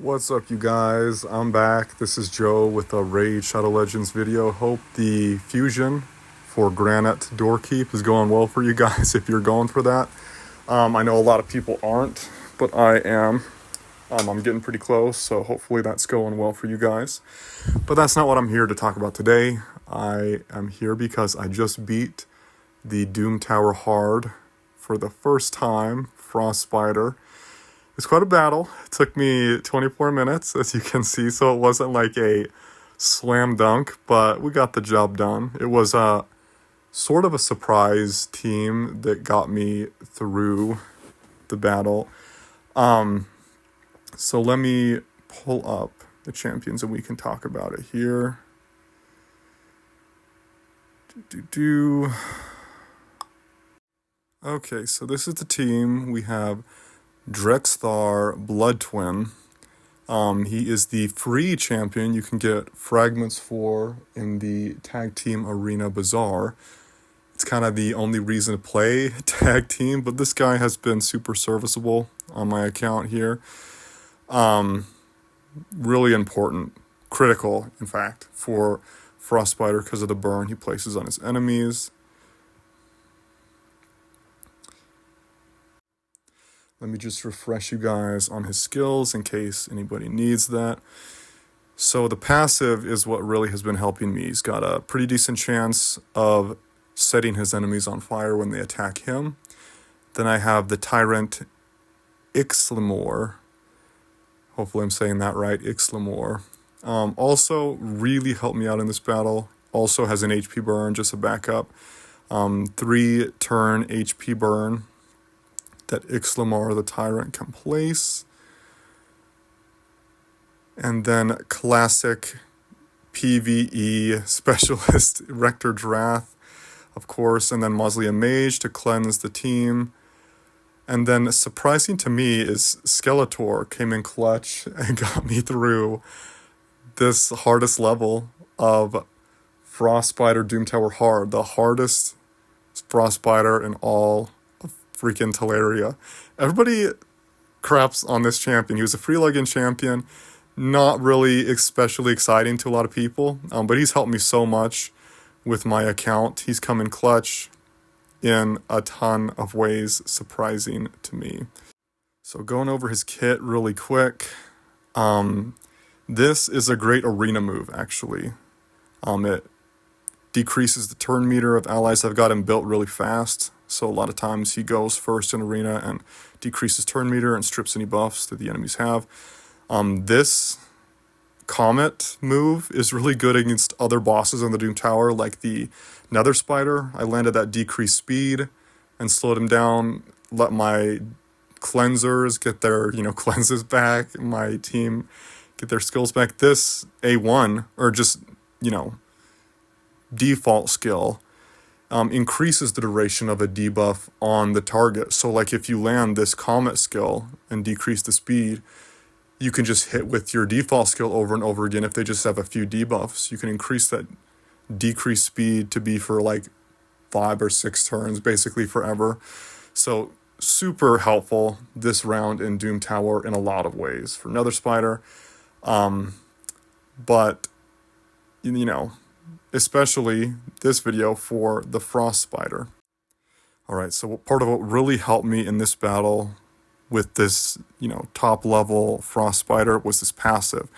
What's up, you guys? I'm back. This is Joe with a Raid Shadow Legends video. Hope the fusion for Granite Doorkeep is going well for you guys if you're going for that. I know a lot of people aren't, but I am. I'm getting pretty close, so hopefully that's going well for you guys. But that's not what I'm here to talk about today. I am here because I just beat the Doom Tower hard for the first time, Frost Spider. It's quite a battle. It took me 24 minutes, as you can see, so it wasn't like a slam dunk, but we got the job done. It was a sort of a surprise team that got me through the battle. So let me pull up the champions and we can talk about it here. Okay, so this is the team. We have Drexthar Blood Twin. He is the free champion you can get fragments for in the Tag Team Arena Bazaar. It's kind of the only reason to play Tag Team, but this guy has been super serviceable on my account here. Really important, critical, in fact, for Frost Spider because of the burn he places on his enemies. Let me just refresh you guys on his skills in case anybody needs that. So the passive is what really has been helping me. He's got a pretty decent chance of setting his enemies on fire when they attack him. Then I have the Tyrant Ixlamor. Hopefully I'm saying that right, Ixlamor. Also really helped me out in this battle. Also has an HP burn, just a backup. 3-turn HP burn that Ixlamor the Tyrant can place. And then classic PvE specialist Rector Drath, of course, and then Mausoleum Mage to cleanse the team. And then surprising to me is Skeletor came in clutch and got me through this hardest level of Frost Spider Doom Tower hard, the hardest Frost Spider in all freaking Teleria. Everybody craps on this champion. He was a free login champion, not really especially exciting to a lot of people, but he's helped me so much with my account. He's come in clutch in a ton of ways, surprising to me. So going over his kit really quick, this is a great arena move, actually. It decreases the turn meter of allies. I've got him built really fast, so a lot of times he goes first in arena and decreases turn meter and strips any buffs that the enemies have. This Comet move is really good against other bosses in the Doom Tower, like the Nether Spider. I landed that decreased speed and slowed him down, let my cleansers get their, cleanses back, my team get their skills back. This A1, or just, default skill, increases the duration of a debuff on the target. So like if you land this Comet skill and decrease the speed, you can just hit with your default skill over and over again if they just have a few debuffs. You can increase that decreased speed to be for like 5 or 6 turns, basically forever. So super helpful this round in Doom Tower in a lot of ways for Nether Spider. But, especially this video for the Frost Spider. Alright, so part of what really helped me in this battle with this, top level Frost Spider was this passive.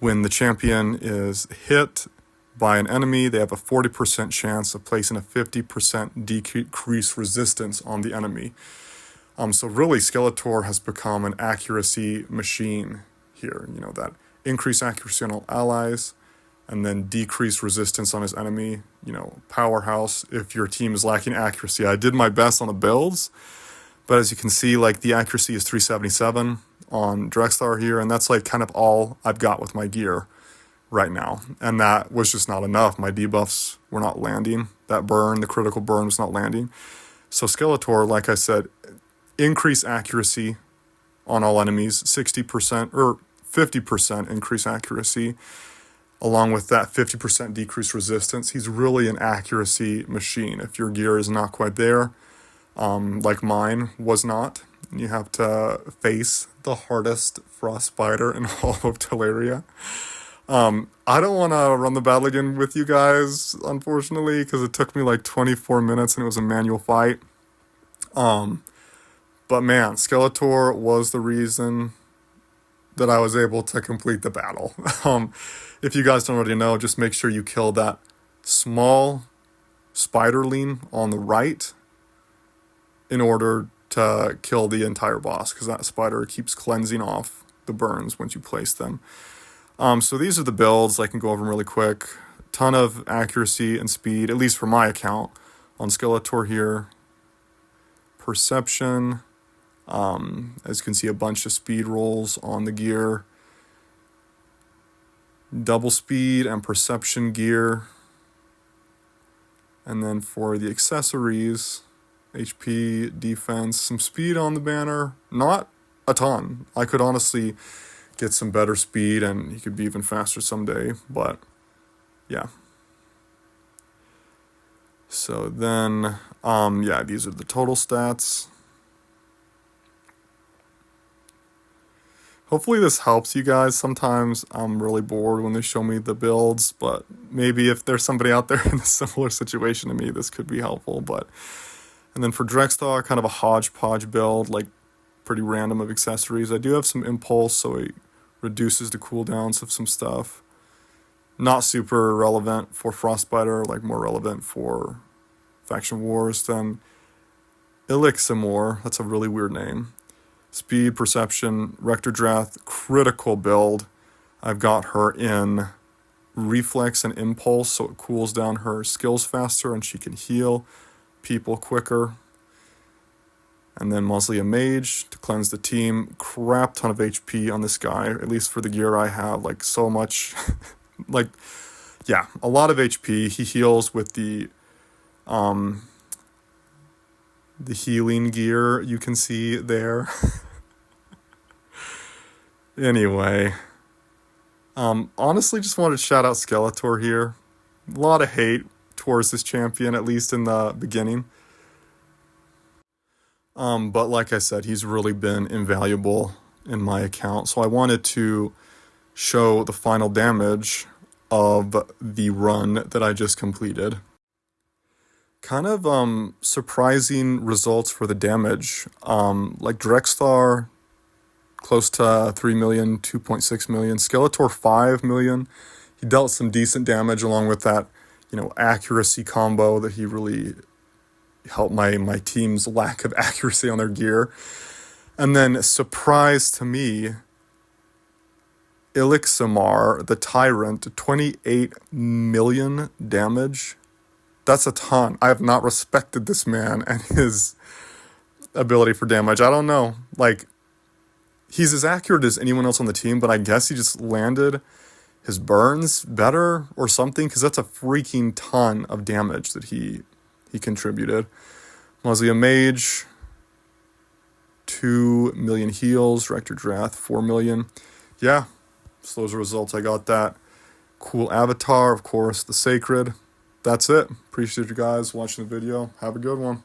When the champion is hit by an enemy, they have a 40% chance of placing a 50% decreased resistance on the enemy. So really Skeletor has become an accuracy machine here, that increased accuracy on all allies, and then decrease resistance on his enemy, powerhouse if your team is lacking accuracy. I did my best on the builds, but as you can see, the accuracy is 377 on Drexthar here, and that's kind of all I've got with my gear right now. And that was just not enough. My debuffs were not landing. That burn, the critical burn, was not landing. So Skeletor, like I said, increase accuracy on all enemies, 60% or 50% increase accuracy, along with that 50% decreased resistance. He's really an accuracy machine. If your gear is not quite there, like mine was not, and you have to face the hardest frost spider in all of Teleria. I don't want to run the battle again with you guys, unfortunately, because it took me like 24 minutes and it was a manual fight. But man, Skeletor was the reason that I was able to complete the battle. If you guys don't already know, just make sure you kill that small spiderling on the right in order to kill the entire boss, because that spider keeps cleansing off the burns once you place them. So these are the builds. I can go over them really quick. Ton of accuracy and speed, at least for my account, on Skeletor here. Perception. As you can see, a bunch of speed rolls on the gear. Double speed and perception gear. And then for the accessories, HP, defense, some speed on the banner. Not a ton. I could honestly get some better speed and he could be even faster someday, but yeah. So then, yeah, these are the total stats. Hopefully this helps you guys. Sometimes I'm really bored when they show me the builds, but maybe if there's somebody out there in a similar situation to me, this could be helpful. And then for Drexstar, kind of a hodgepodge build, like pretty random of accessories. I do have some impulse, so it reduces the cooldowns of some stuff. Not super relevant for Frostbiter, like more relevant for Faction Wars than Eliximor. That's a really weird name. Speed, perception, Rector Drath, critical build. I've got her in reflex and impulse, so it cools down her skills faster and she can heal people quicker. And then Mausolea Mage to cleanse the team. Crap ton of HP on this guy, at least for the gear I have, like so much. Like, yeah, a lot of HP. He heals with the healing gear you can see there. Anyway, honestly, just wanted to shout out Skeletor here. A lot of hate towards this champion, at least in the beginning. But like I said, he's really been invaluable in my account. So I wanted to show the final damage of the run that I just completed. Kind of surprising results for the damage. Like Drexstar, close to 3 million, 2.6 million. Skeletor, 5 million. He dealt some decent damage along with that, accuracy combo that he really helped my team's lack of accuracy on their gear. And then, surprise to me, Eliximar, the Tyrant, 28 million damage. That's a ton. I have not respected this man and his ability for damage. I don't know. Like, he's as accurate as anyone else on the team, but I guess he just landed his burns better or something, because that's a freaking ton of damage that he contributed. Mausolea Mage, 2 million heals. Rector Drath, 4 million. Yeah, so those are results. I got that. Cool avatar, of course, the Sacred. That's it. Appreciate you guys watching the video. Have a good one.